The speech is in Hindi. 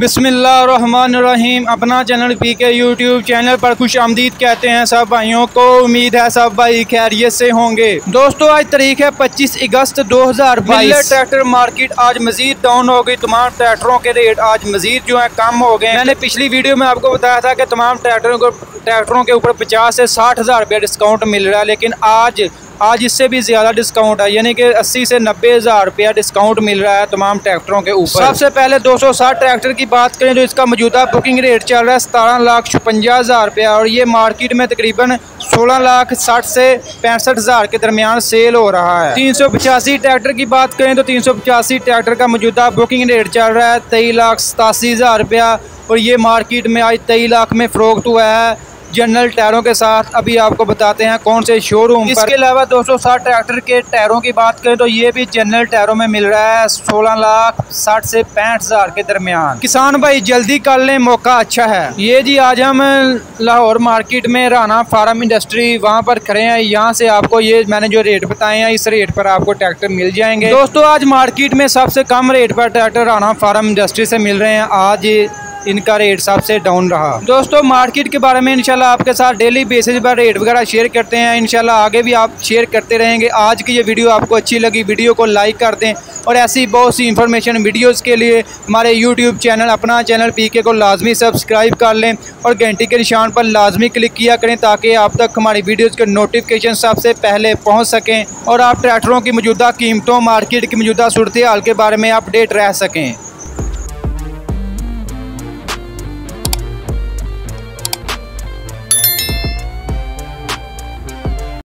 बिस्मिल्लाहिर्रहमानिर्रहीम। अपना चैनल पीके यूट्यूब चैनल पर खुश आमदीद कहते हैं सब भाइयों को। उम्मीद है सब भाई खैरियत से होंगे। दोस्तों आज तारीख है 25 अगस्त 2022। ट्रैक्टर मार्केट आज मजीद डाउन हो गई। तमाम ट्रैक्टरों के रेट आज मजीद जो है कम हो गए। मैंने पिछली वीडियो में आपको बताया था कि तमाम ट्रैक्टरों के ऊपर 50 से 60 हज़ार रुपया डिस्काउंट मिल रहा है, लेकिन आज इससे भी ज़्यादा डिस्काउंट है, यानी कि 80 से 90 हज़ार रुपया डिस्काउंट मिल रहा है तमाम ट्रैक्टरों के ऊपर। सबसे पहले 260 ट्रैक्टर की बात करें तो इसका मौजूदा बुकिंग रेट चल रहा है 17,56,000 रुपया और ये मार्केट में तकरीबन 16,60,000 से 65,000 के दरमियान सेल हो रहा है। 385 ट्रैक्टर की बात करें तो 385 ट्रैक्टर का मौजूदा बुकिंग रेट चल रहा है 23,87,000 रुपया और ये मार्केट में आज 23 लाख में फ़रोख्त हुआ है जनरल टायरों के साथ। अभी आपको बताते हैं कौन से शोरूम पर। इसके अलावा 260 ट्रैक्टर के टायरों की बात करें तो ये भी जनरल टायरों में मिल रहा है 16,60,000 से 65,000 के दरमियान। किसान भाई जल्दी कर लें, मौका अच्छा है। ये जी आज हम लाहौर मार्केट में राना फार्म इंडस्ट्री वहाँ पर खड़े हैं। यहाँ से आपको ये मैंने जो रेट बताए हैं इस रेट पर आपको ट्रैक्टर मिल जाएंगे। दोस्तों आज मार्केट में सबसे कम रेट पर ट्रैक्टर राना फार्म इंडस्ट्री से मिल रहे हैं। आज इनका रेट सबसे डाउन रहा। दोस्तों मार्केट के बारे में इंशाल्लाह आपके साथ डेली बेसिस पर रेट वगैरह शेयर करते हैं। इंशाल्लाह आगे भी आप शेयर करते रहेंगे। आज की ये वीडियो आपको अच्छी लगी, वीडियो को लाइक कर दें और ऐसी बहुत सी इंफॉर्मेशन वीडियोस के लिए हमारे यूट्यूब चैनल अपना चैनल पीके को लाजमी सब्सक्राइब कर लें और घंटी के निशान पर लाजमी क्लिक किया करें ताकि आप तक हमारी वीडियोज़ के नोटिफिकेशन सबसे पहले पहुँच सकें और आप ट्रैक्टरों की मौजूदा कीमतों, मार्केट की मौजूदा सूरत हाल के बारे में अपडेट रह सकें।